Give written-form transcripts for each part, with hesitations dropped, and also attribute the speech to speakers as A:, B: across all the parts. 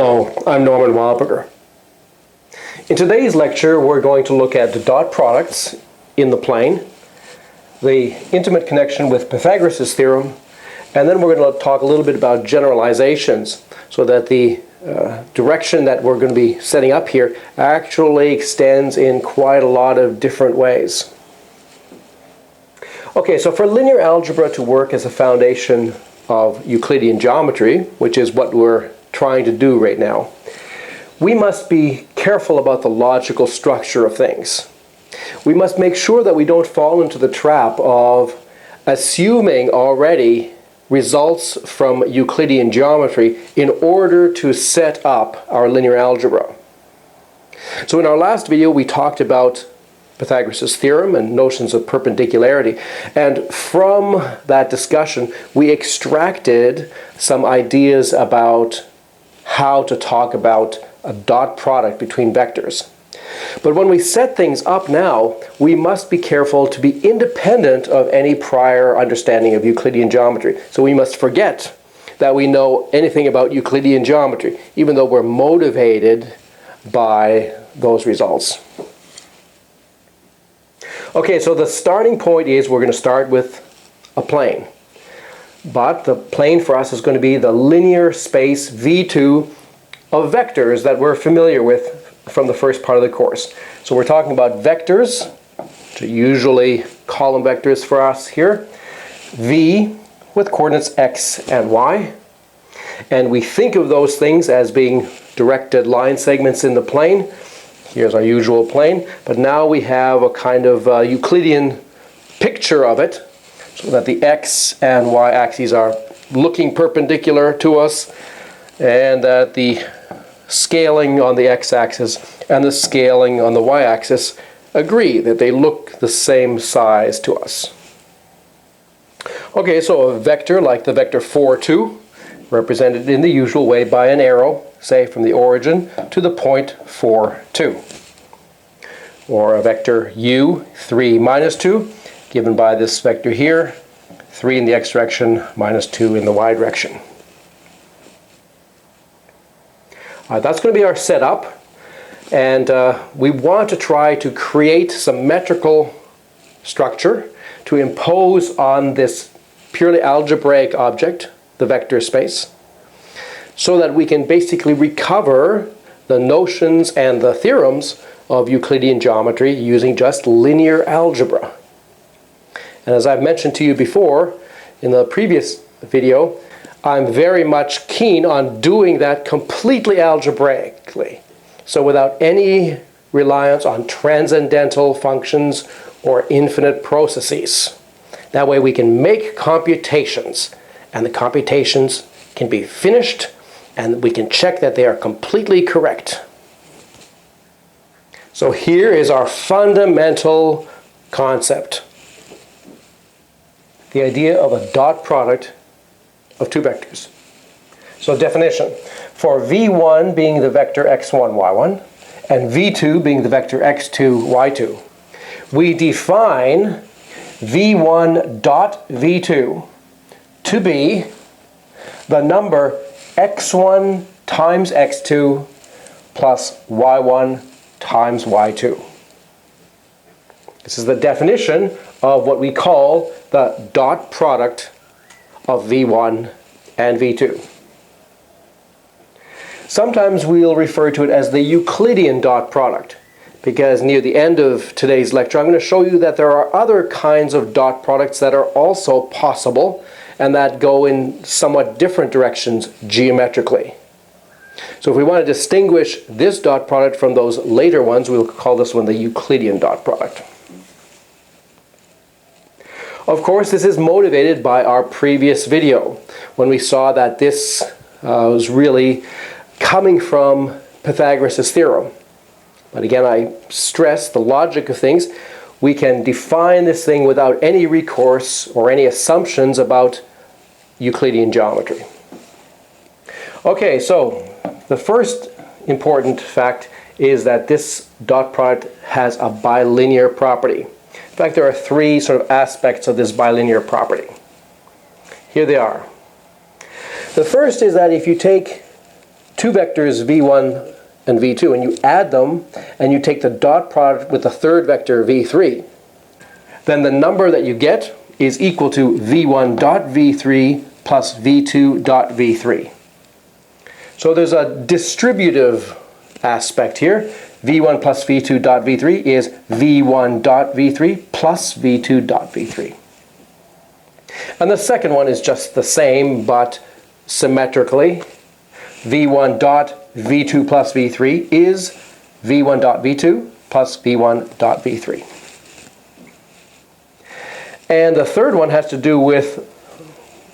A: Hello, I'm Norman Wildberger. In today's lecture, we're going to look at the dot products in the plane, the intimate connection with Pythagoras' theorem, and then we're going to talk a little bit about generalizations so that the direction that we're going to be setting up here actually extends in quite a lot of different ways. Okay, so for linear algebra to work as a foundation of Euclidean geometry, which is what we're trying to do right now, we must be careful about the logical structure of things. We must make sure that we don't fall into the trap of assuming already results from Euclidean geometry in order to set up our linear algebra. So in our last video we talked about Pythagoras' theorem and notions of perpendicularity, and from that discussion we extracted some ideas about how to talk about a dot product between vectors. But when we set things up now, we must be careful to be independent of any prior understanding of Euclidean geometry. So we must forget that we know anything about Euclidean geometry, even though we're motivated by those results. Okay, so the starting point is we're going to start with a plane. But the plane for us is going to be the linear space V2 of vectors that we're familiar with from the first part of the course. So we're talking about vectors, which are usually column vectors for us here, V with coordinates x and y. And we think of those things as being directed line segments in the plane. Here's our usual plane, but now we have a kind of Euclidean picture of it, so that the x and y axes are looking perpendicular to us, and that the scaling on the x-axis and the scaling on the y-axis agree, that they look the same size to us. Okay, so a vector like the vector 4, 2, represented in the usual way by an arrow, say from the origin to the point 4, 2. Or a vector u, 3, minus 2, given by this vector here, 3 in the x direction, minus 2 in the y direction. That's going to be our setup, and we want to try to create symmetrical structure to impose on this purely algebraic object, the vector space, so that we can basically recover the notions and the theorems of Euclidean geometry using just linear algebra. And as I've mentioned to you before in the previous video, I'm very much keen on doing that completely algebraically. So without any reliance on transcendental functions or infinite processes. That way we can make computations, and the computations can be finished, and we can check that they are completely correct. So here is our fundamental concept. The idea of a dot product of two vectors. So definition, for v1 being the vector x1, y1, and v2 being the vector x2, y2, we define v1 dot v2 to be the number x1 times x2 plus y1 times y2. This is the definition of what we call the dot product of v1 and v2. Sometimes we'll refer to it as the Euclidean dot product, because near the end of today's lecture I'm going to show you that there are other kinds of dot products that are also possible and that go in somewhat different directions geometrically. So if we want to distinguish this dot product from those later ones, we'll call this one the Euclidean dot product. Of course, this is motivated by our previous video, when we saw that this was really coming from Pythagoras' theorem. But again, I stress the logic of things. We can define this thing without any recourse or any assumptions about Euclidean geometry. Okay, so the first important fact is that this dot product has a bilinear property. In fact, there are three sort of aspects of this bilinear property. Here they are. The first is that if you take two vectors v1 and v2, and you add them, and you take the dot product with the third vector v3, then the number that you get is equal to v1 dot v3 plus v2 dot v3. So there's a distributive aspect here. v1 plus v2 dot v3 is v1 dot v3 plus v2 dot v3. And the second one is just the same, but symmetrically. v1 dot v2 plus v3 is v1 dot v2 plus v1 dot v3. And the third one has to do with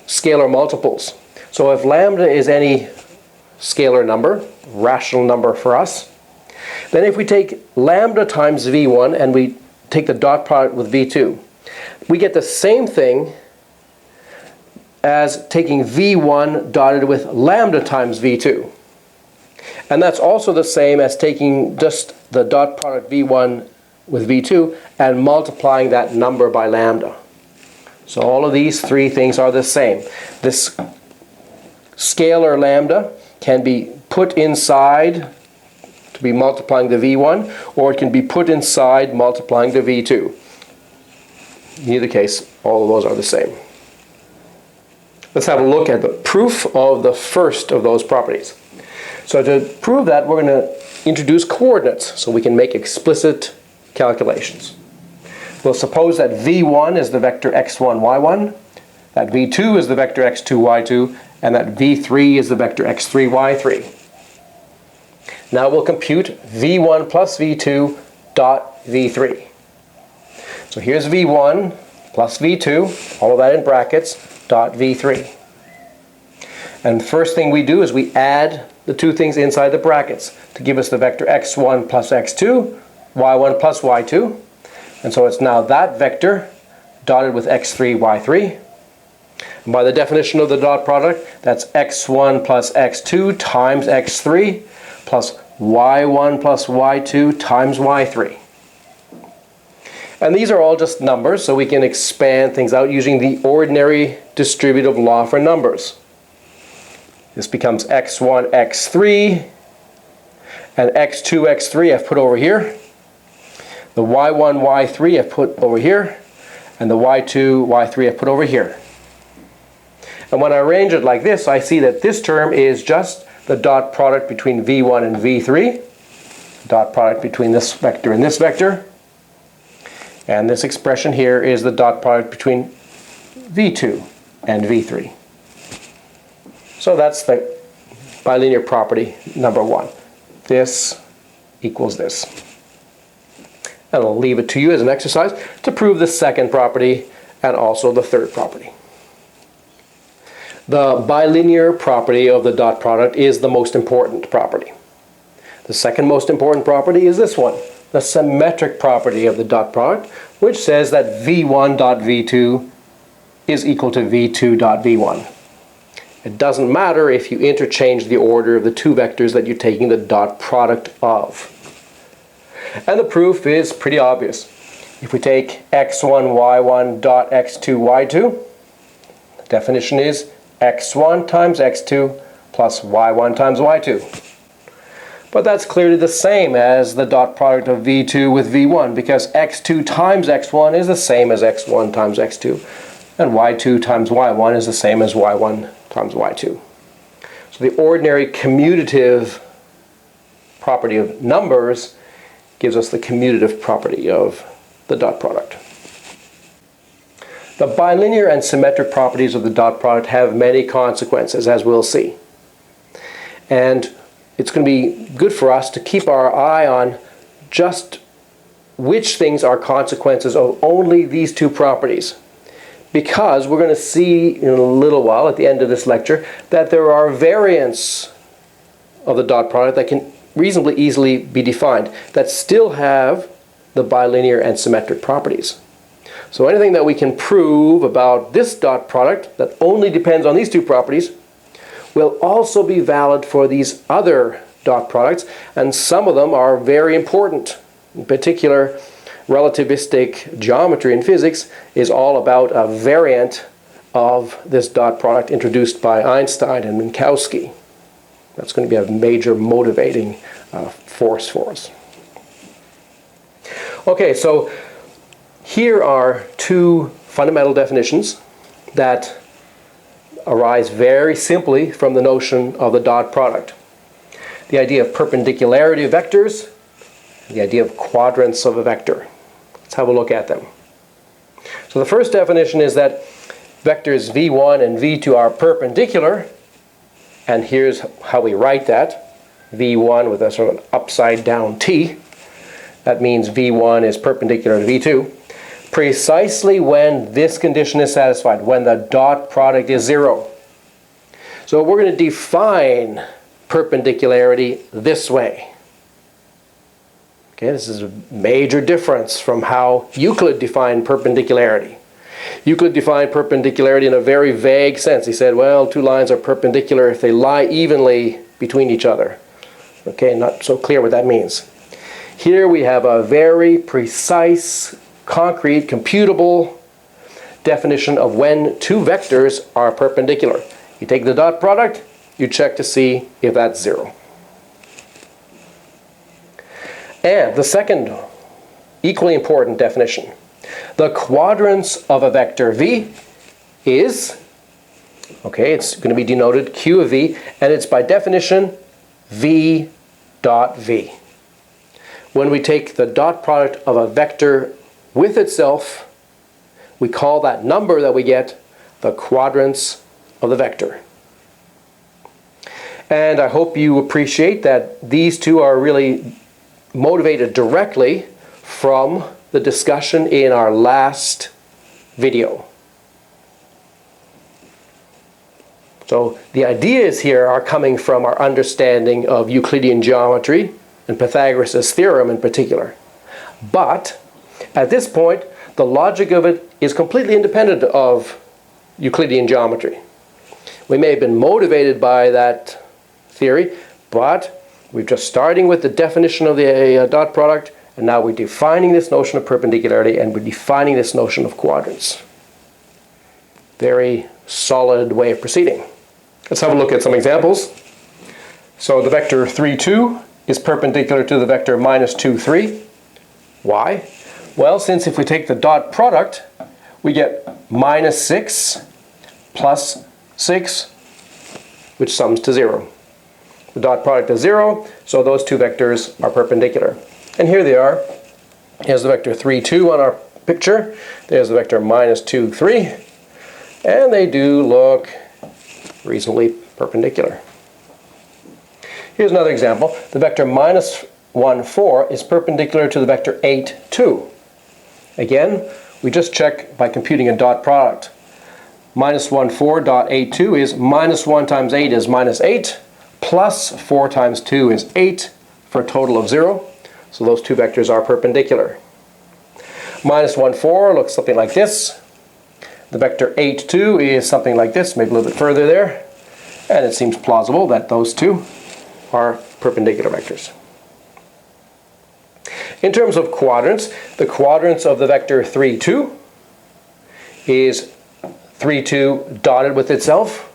A: scalar multiples. So if lambda is any scalar number, rational number for us, then if we take lambda times v1 and we take the dot product with v2, we get the same thing as taking v1 dotted with lambda times v2. And that's also the same as taking just the dot product v1 with v2 and multiplying that number by lambda. So all of these three things are the same. This scalar lambda can be put inside to be multiplying the v1, or it can be put inside multiplying the v2. In either case, all of those are the same. Let's have a look at the proof of the first of those properties. So to prove that, we're going to introduce coordinates so we can make explicit calculations. We'll suppose that v1 is the vector x1, y1, that v2 is the vector x2, y2, and that v3 is the vector x3, y3. Now we'll compute v1 plus v2 dot v3. So here's v1 plus v2, all of that in brackets, dot v3. And the first thing we do is we add the two things inside the brackets to give us the vector x1 plus x2, y1 plus y2. And so it's now that vector dotted with x3, y3. And by the definition of the dot product, that's x1 plus x2 times x3 plus y1 plus y2 times y3. And these are all just numbers, so we can expand things out using the ordinary distributive law for numbers. This becomes x1, x3, and x2, x3 I've put over here. The y1, y3 I've put over here, and the y2, y3 I've put over here. And when I arrange it like this, I see that this term is just the dot product between v1 and v3, dot product between this vector and this vector, and this expression here is the dot product between v2 and v3. So that's the bilinear property number one. This equals this. And I'll leave it to you as an exercise to prove the second property and also the third property. The bilinear property of the dot product is the most important property. The second most important property is this one, the symmetric property of the dot product, which says that v1 dot v2 is equal to v2 dot v1. It doesn't matter if you interchange the order of the two vectors that you're taking the dot product of. And the proof is pretty obvious. If we take x1, y1 dot x2, y2, the definition is x1 times x2 plus y1 times y2. But that's clearly the same as the dot product of v2 with v1, because x2 times x1 is the same as x1 times x2, and y2 times y1 is the same as y1 times y2. So the ordinary commutative property of numbers gives us the commutative property of the dot product. The bilinear and symmetric properties of the dot product have many consequences, as we'll see. And it's going to be good for us to keep our eye on just which things are consequences of only these two properties. Because we're going to see in a little while at the end of this lecture that there are variants of the dot product that can reasonably easily be defined that still have the bilinear and symmetric properties. So anything that we can prove about this dot product that only depends on these two properties will also be valid for these other dot products, and some of them are very important. In particular, relativistic geometry in physics is all about a variant of this dot product introduced by Einstein and Minkowski. That's going to be a major motivating force for us. Okay, so here are two fundamental definitions that arise very simply from the notion of the dot product. The idea of perpendicularity of vectors, the idea of quadrants of a vector. Let's have a look at them. So the first definition is that vectors v1 and v2 are perpendicular, and here's how we write that. v1 with a sort of an upside down t. That means v1 is perpendicular to v2. Precisely when this condition is satisfied, when the dot product is 0. So we're going to define perpendicularity this way. Okay, this is a major difference from how Euclid defined perpendicularity. Euclid defined perpendicularity in a very vague sense. He said, well, two lines are perpendicular if they lie evenly between each other. Okay, not so clear what that means. Here we have a very precise, concrete, computable definition of when two vectors are perpendicular. You take the dot product, you check to see if that's 0. And the second, equally important definition, the quadrants of a vector v is, okay, it's going to be denoted q of v, and it's by definition v dot v. When we take the dot product of a vector with itself, we call that number that we get the quadrants of the vector. And I hope you appreciate that these two are really motivated directly from the discussion in our last video. So the ideas here are coming from our understanding of Euclidean geometry and Pythagoras' theorem in particular. But at this point, the logic of it is completely independent of Euclidean geometry. We may have been motivated by that theory, but we're just starting with the definition of the dot product, and now we're defining this notion of perpendicularity, and we're defining this notion of quadrants. Very solid way of proceeding. Let's have a look at some examples. So the vector 3, 2 is perpendicular to the vector minus 2, 3. Why? Well, since if we take the dot product, we get minus 6 plus 6, which sums to 0. The dot product is 0, so those two vectors are perpendicular. And here they are. Here's the vector 3, 2 on our picture. There's the vector minus 2, 3. And they do look reasonably perpendicular. Here's another example. The vector minus 1, 4 is perpendicular to the vector 8, 2. Again, we just check by computing a dot product. Minus 1, 4 dot 8, 2 is minus 1 times 8 is minus 8, plus 4 times 2 is 8, for a total of 0. So those two vectors are perpendicular. Minus 1, 4 looks something like this. The vector 8, 2 is something like this, maybe a little bit further there. And it seems plausible that those two are perpendicular vectors. In terms of quadrants, the quadrants of the vector 3, 2 is 3, 2 dotted with itself.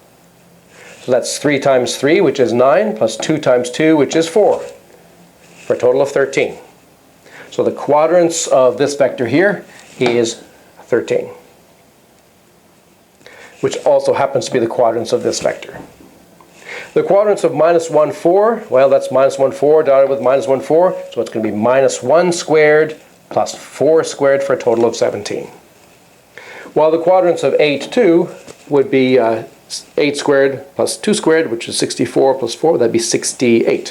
A: So that's 3 times 3, which is 9, plus 2 times 2, which is 4, for a total of 13. So the quadrants of this vector here is 13, which also happens to be the quadrants of this vector. The quadrants of minus 1, 4, well, that's minus 1, 4 dotted with minus 1, 4, so it's going to be minus 1 squared plus 4 squared for a total of 17. While the quadrants of 8, 2 would be 8 squared plus 2 squared, which is 64 plus 4, that'd be 68,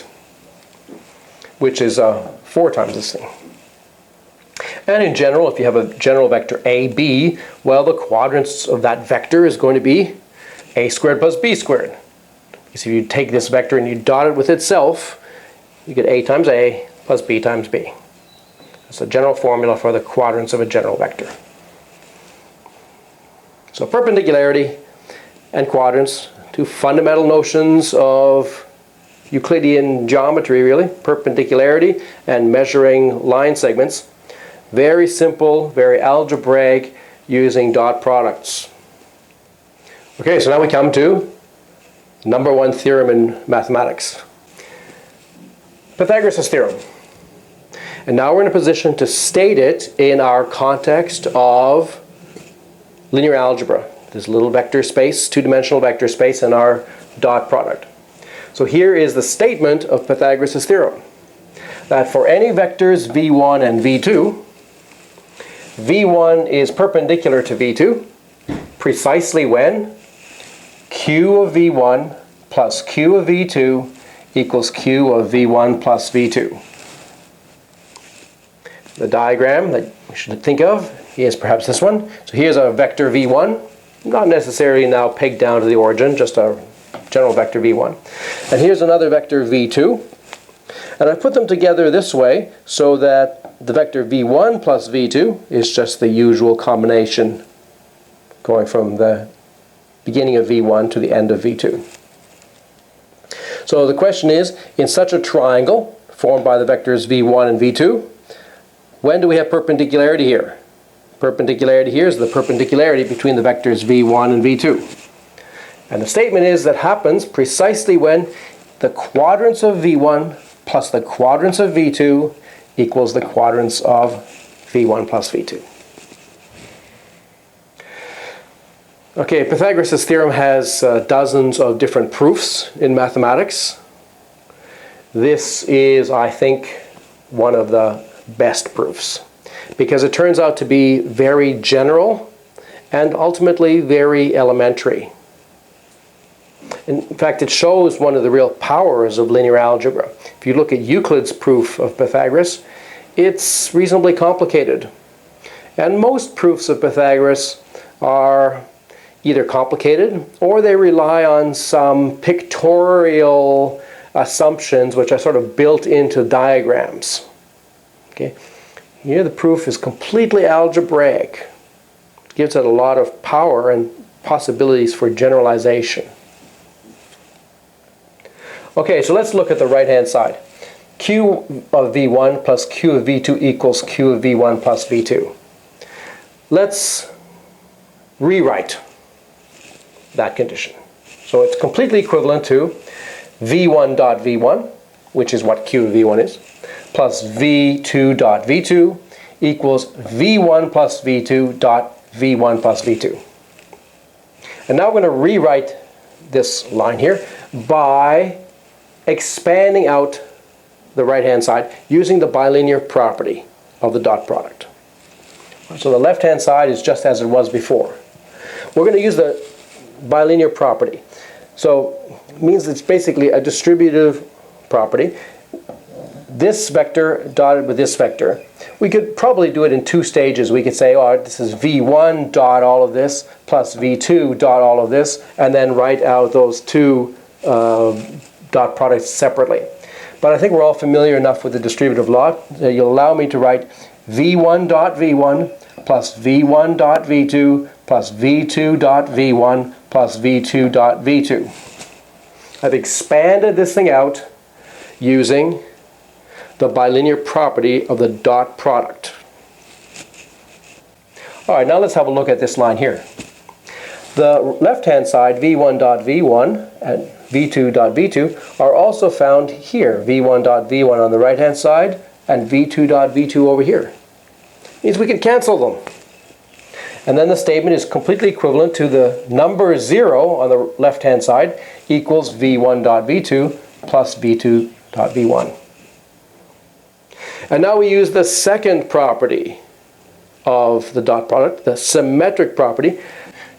A: which is 4 times this thing. And in general, if you have a general vector AB, well, the quadrants of that vector is going to be A squared plus B squared. Because if you take this vector and you dot it with itself, you get A times A plus B times B. That's a general formula for the quadrants of a general vector. So perpendicularity and quadrants, two fundamental notions of Euclidean geometry, really. Perpendicularity and measuring line segments. Very simple, very algebraic, using dot products. Okay, so now we come to Number one theorem in mathematics. Pythagoras' theorem. And now we're in a position to state it in our context of linear algebra. This little vector space, two-dimensional vector space, and our dot product. So here is the statement of Pythagoras' theorem. That for any vectors v1 and v2, v1 is perpendicular to v2 precisely when q of v1 plus q of v2 equals q of v1 plus v2. The diagram that we should think of is perhaps this one. So here's a vector v1, not necessarily now pegged down to the origin, just a general vector v1. And here's another vector v2. And I put them together this way so that the vector v1 plus v2 is just the usual combination going from the beginning of v1 to the end of v2. So the question is, in such a triangle formed by the vectors v1 and v2, when do we have perpendicularity here? Perpendicularity here is the perpendicularity between the vectors v1 and v2. And the statement is that happens precisely when the quadrants of v1 plus the quadrants of v2 equals the quadrants of v1 plus v2. Okay, Pythagoras' theorem has dozens of different proofs in mathematics. This is, I think, one of the best proofs because it turns out to be very general and ultimately very elementary. In fact, it shows one of the real powers of linear algebra. If you look at Euclid's proof of Pythagoras, it's reasonably complicated. And most proofs of Pythagoras are either complicated or they rely on some pictorial assumptions which are sort of built into diagrams. Okay. Here the proof is completely algebraic. It gives it a lot of power and possibilities for generalization. Okay, so let's look at the right-hand side. Q of v1 plus q of v2 equals q of v1 plus v2. Let's rewrite that condition. So it's completely equivalent to v1 dot v1, which is what q of v1 is, plus v2 dot v2 equals v1 plus v2 dot v1 plus v2. And now we're going to rewrite this line here by expanding out the right-hand side using the bilinear property of the dot product. So the left-hand side is just as it was before. We're going to use the bilinear property. So it means it's basically a distributive property. This vector dotted with this vector. We could probably do it in two stages. We could say, oh, this is v1 dot all of this plus v2 dot all of this, and then write out those two dot products separately. But I think we're all familiar enough with the distributive law that you'll allow me to write v1 dot v1 plus v1 dot v2 plus v2 dot v1 plus v2 dot v2. I've expanded this thing out using the bilinear property of the dot product. All right, now let's have a look at this line here. The left-hand side, v1 dot v1 and v2 dot v2, are also found here. v1 dot v1 on the right-hand side and v2 dot v2 over here. Means we can cancel them. And then the statement is completely equivalent to the number 0 on the left-hand side equals v1 dot v2 plus v2 dot v1. And now we use the second property of the dot product, the symmetric property,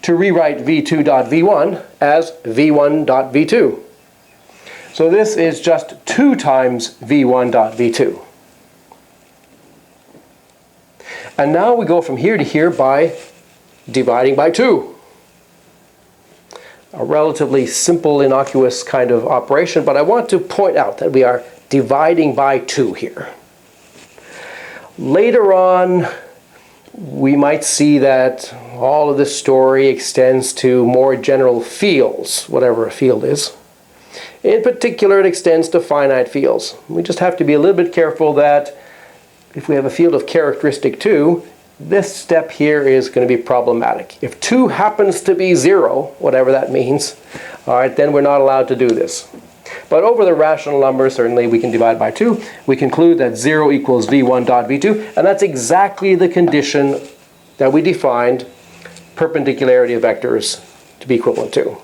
A: to rewrite v2 dot v1 as v1 dot v2. So this is just 2 times v1 dot v2. And now we go from here to here by dividing by 2. A relatively simple, innocuous kind of operation, but I want to point out that we are dividing by 2 here. Later on, we might see that all of this story extends to more general fields, whatever a field is. In particular, it extends to finite fields. We just have to be a little bit careful that if we have a field of characteristic 2, this step here is going to be problematic. If 2 happens to be 0, whatever that means, all right, then we're not allowed to do this. But over the rational number, certainly we can divide by 2. We conclude that 0 equals v1 dot v2, and that's exactly the condition that we defined perpendicularity of vectors to be equivalent to.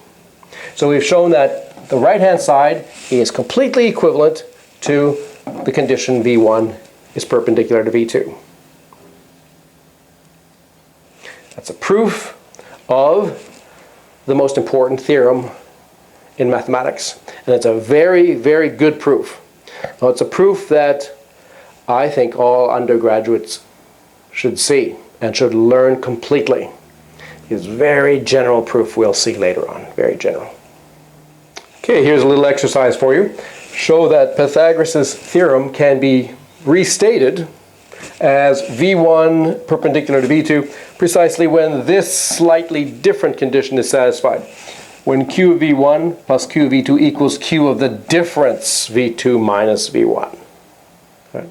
A: So we've shown that the right-hand side is completely equivalent to the condition v1 is perpendicular to v2. That's a proof of the most important theorem in mathematics. And it's a very, very good proof. Now, it's a proof that I think all undergraduates should see and should learn completely. It's very general proof we'll see later on. Very general. Okay, here's a little exercise for you. Show that Pythagoras' theorem can be restated as v1 perpendicular to v2 precisely when this slightly different condition is satisfied. When q of v1 plus q of v2 equals q of the difference v2 minus v1. Right.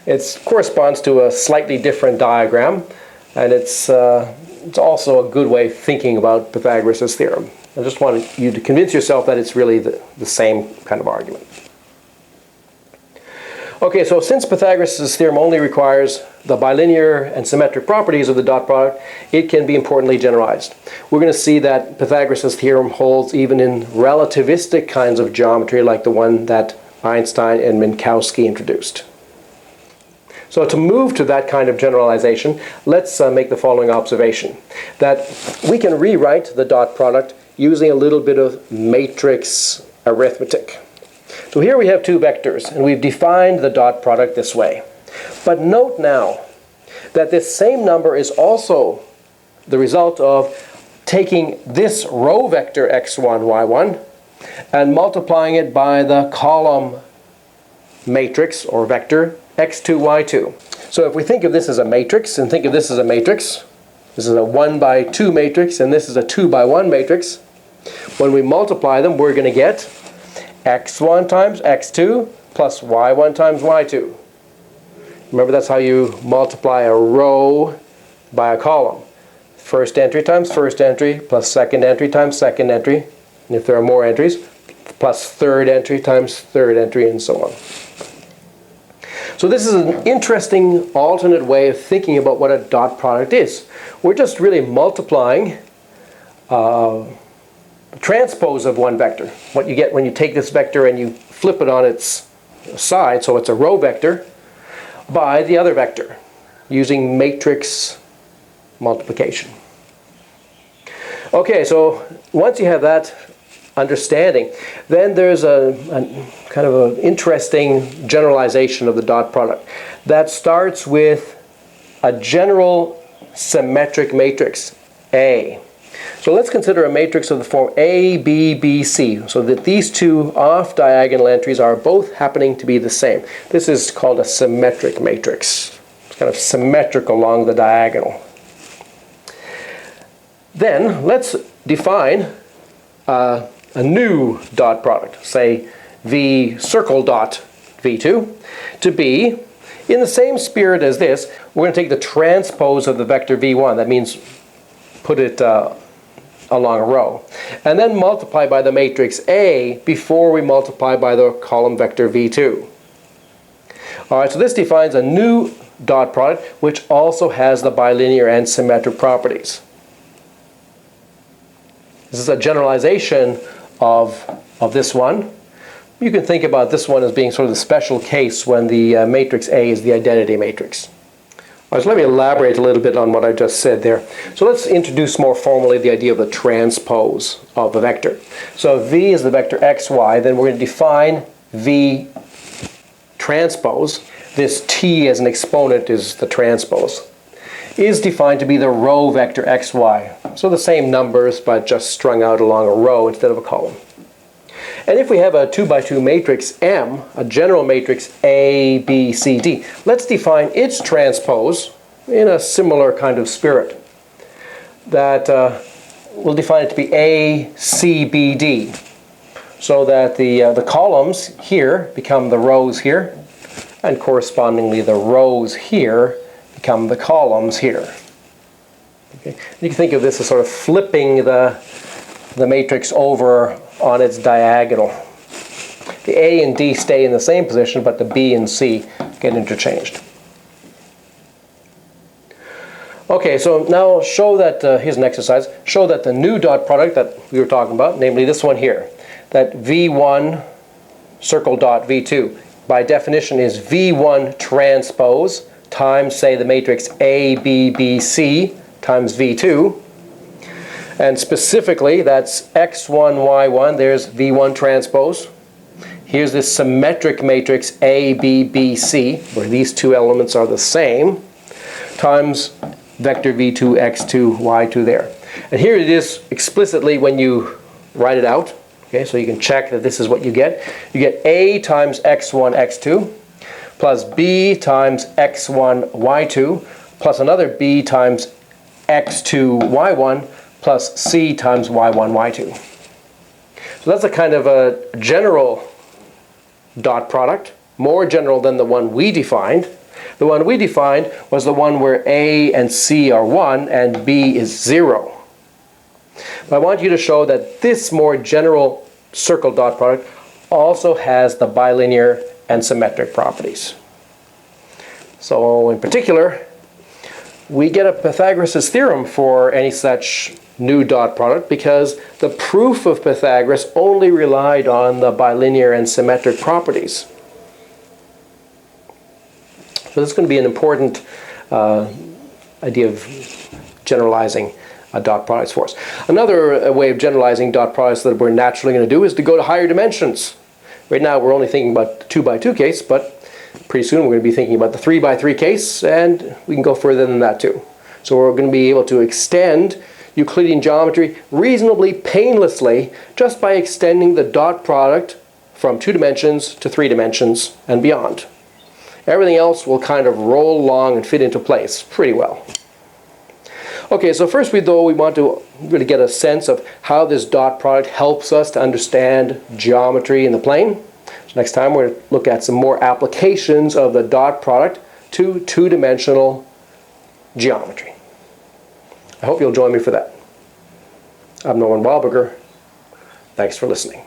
A: It corresponds to a slightly different diagram, and it's also a good way of thinking about Pythagoras' theorem. I just wanted you to convince yourself that it's really the same kind of argument. Okay, so since Pythagoras' theorem only requires the bilinear and symmetric properties of the dot product, it can be importantly generalized. We're going to see that Pythagoras' theorem holds even in relativistic kinds of geometry like the one that Einstein and Minkowski introduced. So to move to that kind of generalization, let's make the following observation, that we can rewrite the dot product using a little bit of matrix arithmetic. So here we have two vectors, and we've defined the dot product this way. But note now that this same number is also the result of taking this row vector x1, y1 and multiplying it by the column matrix or vector x2, y2. So if we think of this as a matrix and think of this as a matrix, this is a 1 by 2 matrix and this is a 2 by 1 matrix, when we multiply them we're going to get x1 times x2 plus y1 times y2. Remember, that's how you multiply a row by a column. First entry times first entry plus second entry times second entry, and if there are more entries, plus third entry times third entry, and so on. So this is an interesting alternate way of thinking about what a dot product is. We're just really multiplying transpose of one vector. What you get when you take this vector and you flip it on its side, so it's a row vector, by the other vector using matrix multiplication. Okay, so once you have that understanding, then there's a kind of an interesting generalization of the dot product that starts with a general symmetric matrix, A. So let's consider a matrix of the form A, B, B, C, so that these two off-diagonal entries are both happening to be the same. This is called a symmetric matrix. It's kind of symmetric along the diagonal. Then let's define a new dot product, say V circle dot V2, to be, in the same spirit as this, we're going to take the transpose of the vector V1. That means put it along a row, and then multiply by the matrix A before we multiply by the column vector V2. Alright, so this defines a new dot product which also has the bilinear and symmetric properties. This is a generalization of this one. You can think about this one as being sort of the special case when the matrix A is the identity matrix. So let me elaborate a little bit on what I just said there. So let's introduce more formally the idea of the transpose of a vector. So V is the vector xy, then we're going to define V transpose. This T as an exponent is the transpose. Is defined to be the row vector xy. So the same numbers but just strung out along a row instead of a column. And if we have a 2 by 2 matrix M, a general matrix A, B, C, D, let's define its transpose in a similar kind of spirit. That we'll define it to be A, C, B, D. So that the columns here become the rows here, and correspondingly the rows here become the columns here. Okay? You can think of this as sort of flipping the the matrix over on its diagonal. The A and D stay in the same position, but the B and C get interchanged. Okay, so now show that, here's an exercise, show that the new dot product that we were talking about, namely this one here, that V1 circle dot V2, by definition is V1 transpose times, say, the matrix A, B, B, C times V2. And specifically, that's X1, Y1, there's V1 transpose. Here's this symmetric matrix A, B, B, C, where these two elements are the same, times vector V2, X2, Y2 there. And here it is explicitly when you write it out. Okay, so you can check that this is what you get. You get A times X1, X2, plus B times X1, Y2, plus another B times X2, Y1, plus C times Y1, Y2. So that's a kind of a general dot product, more general than the one we defined. The one we defined was the one where A and C are 1 and B is 0. But I want you to show that this more general circle dot product also has the bilinear and symmetric properties. So in particular, we get a Pythagoras' theorem for any such new dot product because the proof of Pythagoras only relied on the bilinear and symmetric properties. So this is going to be an important idea of generalizing dot products for us. Another way of generalizing dot products that we're naturally going to do is to go to higher dimensions. Right now we're only thinking about the 2 by 2 case, but pretty soon we're going to be thinking about the 3 by 3 case, and we can go further than that too. So we're going to be able to extend Euclidean geometry reasonably painlessly just by extending the dot product from 2 dimensions to 3 dimensions and beyond. Everything else will kind of roll along and fit into place pretty well. Okay, so first we want to really get a sense of how this dot product helps us to understand geometry in the plane. So next time we're going to look at some more applications of the dot product to 2-dimensional geometry. I hope you'll join me for that. I'm Norman Wildberger. Thanks for listening.